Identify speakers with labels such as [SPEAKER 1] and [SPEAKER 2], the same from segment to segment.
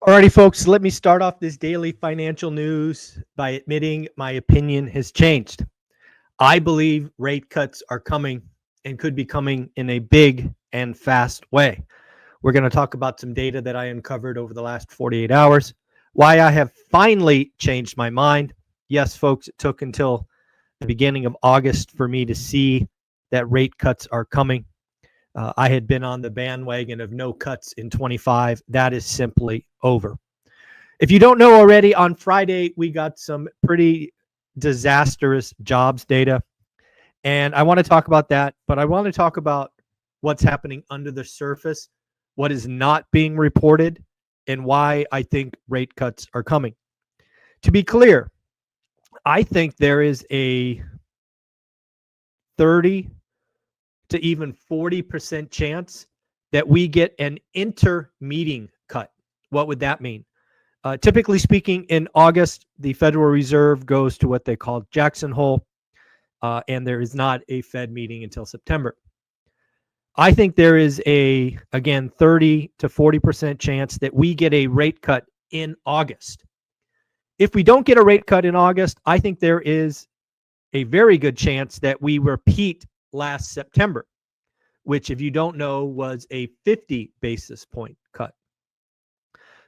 [SPEAKER 1] Alrighty, folks, let me start off this daily financial news by admitting my opinion has changed. I believe rate cuts are coming and could be coming in a big and fast way. We're going to talk about some data that I uncovered over the last 48 hours, why I have finally changed my mind. Yes, folks, it took until the beginning of August for me to see that rate cuts are coming. I had been on the bandwagon of no cuts in 25. That is simply over. If you don't know already, on Friday, we got some pretty disastrous jobs data. And I want to talk about that, but I want to talk about what's happening under the surface, what is not being reported, and why I think rate cuts are coming. To be clear, I think there is a 30 to even 40% chance that we get an inter-meeting cut. What would that mean? Typically speaking, in August, the Federal Reserve goes to what they call Jackson Hole, and there is not a Fed meeting until September. I think there is again, 30 to 40% chance that we get a rate cut in August. If we don't get a rate cut in August, I think there is a very good chance that we repeat last September, which, if you don't know, was a 50 basis point cut.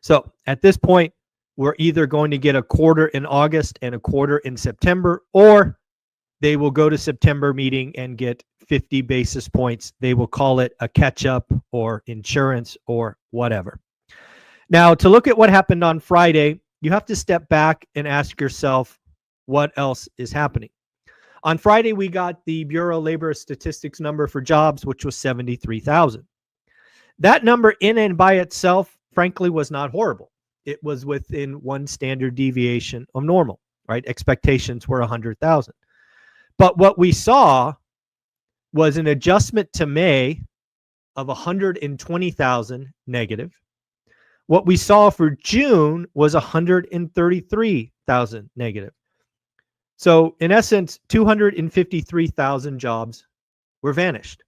[SPEAKER 1] So at this point, we're either going to get a quarter in August and a quarter in September, or they will go to September meeting and get 50 basis points. They will call it a catch-up or insurance or whatever. Now, to look at what happened on Friday, you have to step back and ask yourself, what else is happening? On Friday, we got the Bureau of Labor Statistics number for jobs, which was 73,000. That number in and by itself, frankly, was not horrible. It was within one standard deviation of normal, right? Expectations were 100,000. But what we saw was an adjustment to May of 120,000 negative. What we saw for June was 133,000 negative. So in essence, 253,000 jobs were vanished.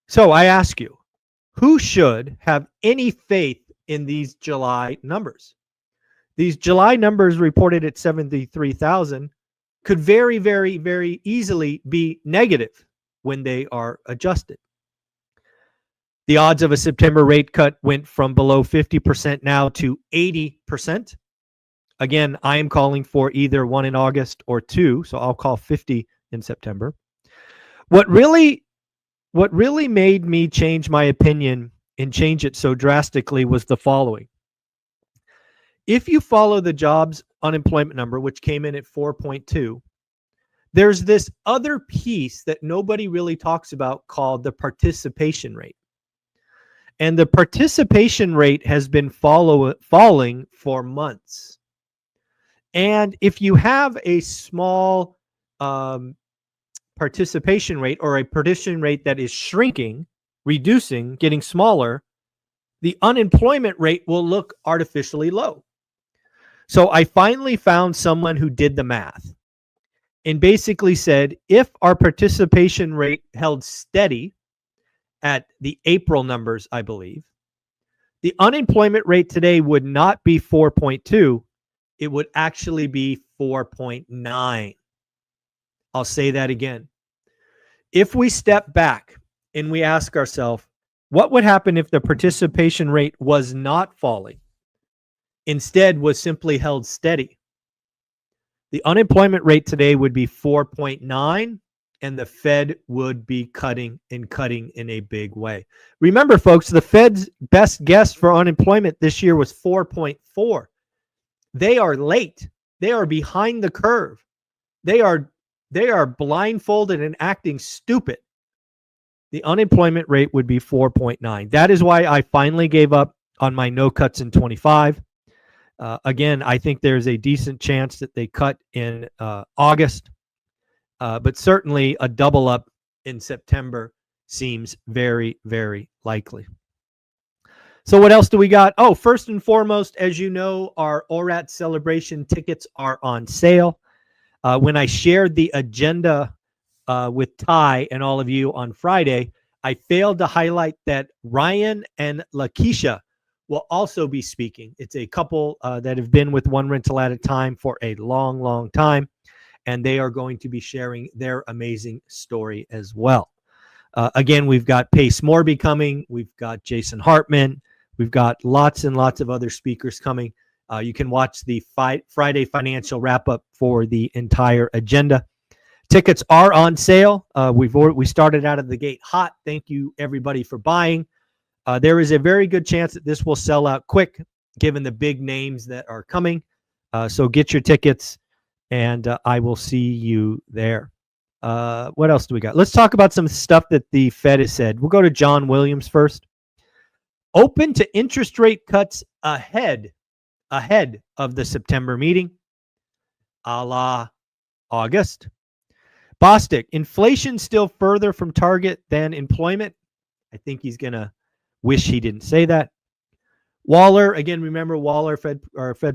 [SPEAKER 1] So I ask you, who should have any faith in these July numbers? These July numbers reported at 73,000 could very, very, very easily be negative when they are adjusted. The odds of a September rate cut went from below 50% now to 80%. Again, I am calling for either one in August or two, so I'll call 50 in September. What really made me change my opinion and change it so drastically was the following. If you follow the jobs unemployment number, which came in at 4.2, there's this other piece that nobody really talks about called the participation rate. And the participation rate has been falling for months. And if you have a small participation rate, or a participation rate that is shrinking, reducing, getting smaller, the unemployment rate will look artificially low. So I finally found someone who did the math and basically said, if our participation rate held steady at the April numbers, I believe, the unemployment rate today would not be 4.2. It would actually be 4.9. I'll say that again. If we step back and we ask ourselves, what would happen if the participation rate was not falling, instead was simply held steady? The unemployment rate today would be 4.9, and the Fed would be cutting and cutting in a big way. Remember, folks, the Fed's best guess for unemployment this year was 4.4. They are late. They are behind the curve. They are blindfolded and acting stupid. The unemployment rate would be 4.9. That is why I finally gave up on my no cuts in 25. Again, I think there's a decent chance that they cut in August, but certainly a double up in September seems very, very likely. So what else do we got? Oh, first and foremost, as you know, our ORAT celebration tickets are on sale. When I shared the agenda with Ty and all of you on Friday, I failed to highlight that Ryan and Lakeisha will also be speaking. It's a couple that have been with One Rental at a Time for a long, long time, and they are going to be sharing their amazing story as well. Again, we've got Pace Morby coming. We've got Jason Hartman. We've got lots and lots of other speakers coming. You can watch the Friday financial wrap-up for the entire agenda. Tickets are on sale. We started out of the gate hot. Thank you, everybody, for buying. There is a very good chance that this will sell out quick, given the big names that are coming. So get your tickets, and I will see you there. What else do we got? Let's talk about some stuff that the Fed has said. We'll go to John Williams first. Open to interest rate cuts ahead of the September meeting, a la August. Bostic, inflation still further from target than employment. I think he's going to wish he didn't say that. Waller, again, remember Waller, Fed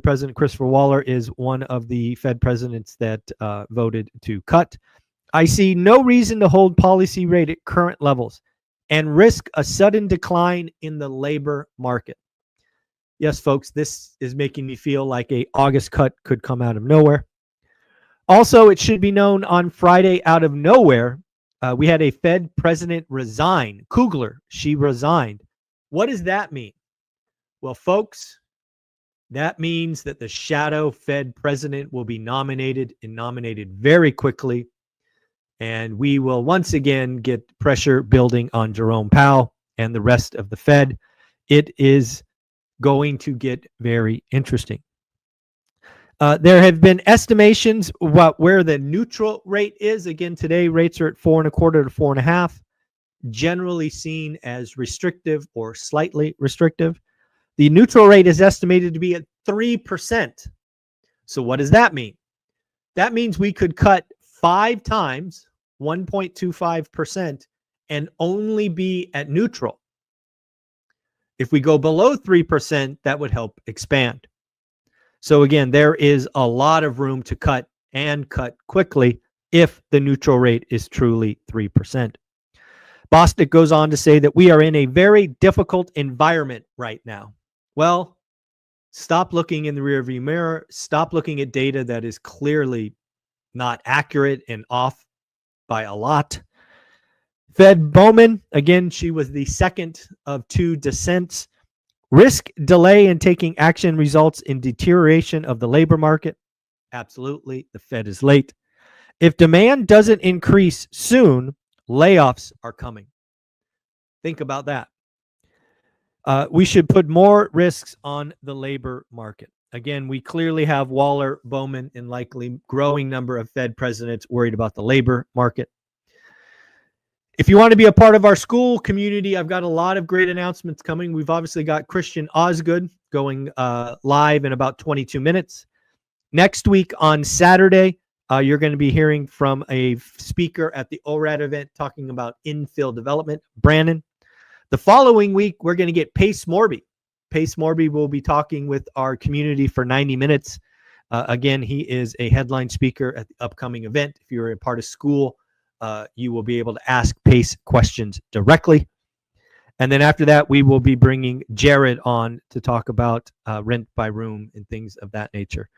[SPEAKER 1] President Christopher Waller is one of the Fed presidents that voted to cut. I see no reason to hold policy rate at current levels and risk a sudden decline in the labor market. Yes, folks, this is making me feel like a August cut could come out of nowhere. Also, it should be known on Friday, out of nowhere, we had a Fed president resign. Kugler, she resigned. What does that mean? Well, folks, that means that the shadow Fed president will be nominated very quickly. And we will once again get pressure building on Jerome Powell and the rest of the Fed. It is going to get very interesting. There have been estimations about where the neutral rate is. Again, today rates are at 4.25 to 4.5, generally seen as restrictive or slightly restrictive. The neutral rate is estimated to be at 3%. So what does that mean? That means we could cut 5 times 1.25% and only be at neutral. If we go below 3%, that would help expand. So again, there is a lot of room to cut and cut quickly if the neutral rate is truly 3%. Bostic goes on to say that we are in a very difficult environment right now. Well, stop looking in the rearview mirror. Stop looking at data that is clearly not accurate and off by a lot. Fed Bowman, again, she was the second of 2 dissents. Risk delay in taking action results in deterioration of the labor market. Absolutely, the Fed is late. If demand doesn't increase soon, layoffs are coming. Think about that. We should put more risks on the labor market. Again, we clearly have Waller, Bowman, and likely growing number of Fed presidents worried about the labor market. If you want to be a part of our school community, I've got a lot of great announcements coming. We've obviously got Christian Osgood going live in about 22 minutes. Next week on Saturday, you're going to be hearing from a speaker at the ORAD event talking about infill development, Brandon. The following week, we're going to get Pace Morby. Pace Morby will be talking with our community for 90 minutes. Again, he is a headline speaker at the upcoming event. If you're a part of school, you will be able to ask Pace questions directly. And then after that, we will be bringing Jared on to talk about rent by room and things of that nature.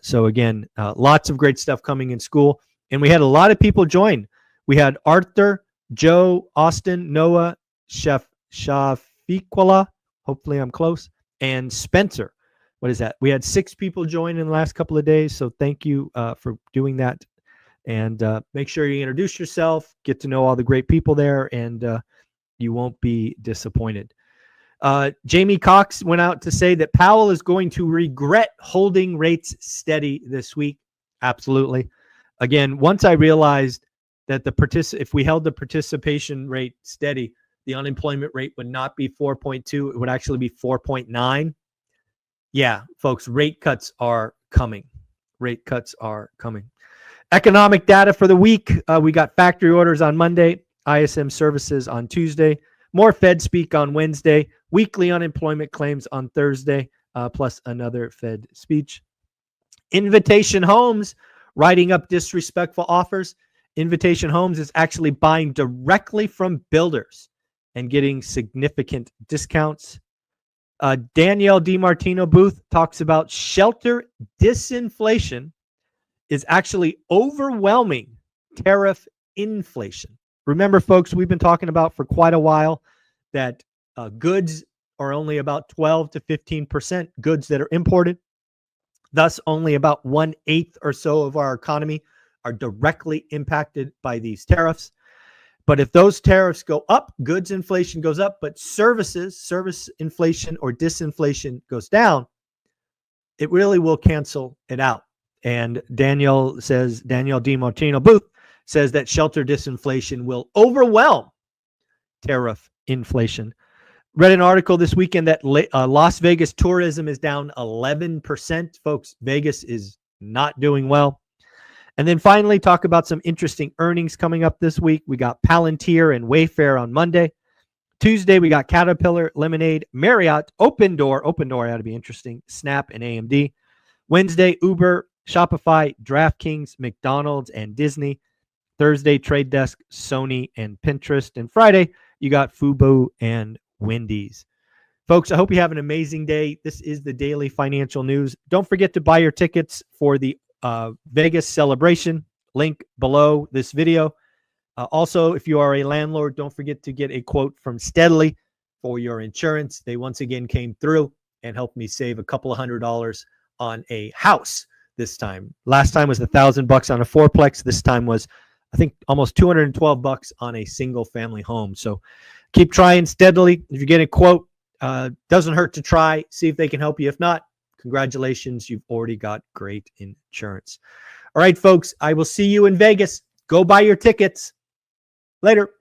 [SPEAKER 1] So again, lots of great stuff coming in school. And we had a lot of people join. We had Arthur, Joe, Austin, Noah, Chef Shafiqullah, hopefully I'm close, and Spencer. What is that? We had 6 people join in the last couple of days. So thank you for doing that. And make sure you introduce yourself, get to know all the great people there, and you won't be disappointed. Jamie Cox went out to say that Powell is going to regret holding rates steady this week. Absolutely. Again, once I realized that if we held the participation rate steady, the unemployment rate would not be 4.2. It would actually be 4.9. Yeah, folks, rate cuts are coming. Rate cuts are coming. Economic data for the week. We got factory orders on Monday, ISM services on Tuesday, more Fed speak on Wednesday, weekly unemployment claims on Thursday, plus another Fed speech. Invitation Homes writing up disrespectful offers. Invitation Homes is actually buying directly from builders and getting significant discounts. Danielle DiMartino Booth talks about shelter disinflation is actually overwhelming tariff inflation. Remember, folks, we've been talking about for quite a while that goods are only about 12 to 15% goods that are imported. Thus, only about 1/8 or so of our economy are directly impacted by these tariffs. But if those tariffs go up, goods inflation goes up, but service inflation or disinflation goes down, it really will cancel it out. And Danielle DiMartino Booth says that shelter disinflation will overwhelm tariff inflation. Read an article this weekend that Las Vegas tourism is down 11%. Folks, Vegas is not doing well. And then finally, talk about some interesting earnings coming up this week. We got Palantir and Wayfair on Monday. Tuesday, we got Caterpillar, Lemonade, Marriott, Open Door ought to be interesting, Snap, and AMD. Wednesday, Uber, Shopify, DraftKings, McDonald's, and Disney. Thursday, Trade Desk, Sony, and Pinterest. And Friday, you got Fubo and Wendy's. Folks, I hope you have an amazing day. This is the Daily Financial News. Don't forget to buy your tickets for the Vegas celebration. Link below this video. Also, if you are a landlord, don't forget to get a quote from Steadily for your insurance. They once again came through and helped me save a couple of $100 on a house this time. Last time was $1,000 on a fourplex. This time was, I think, almost $212 on a single family home. So keep trying Steadily. If you get a quote, doesn't hurt to try. See if they can help you. If not, congratulations. You've already got great insurance. All right, folks, I will see you in Vegas. Go buy your tickets. Later.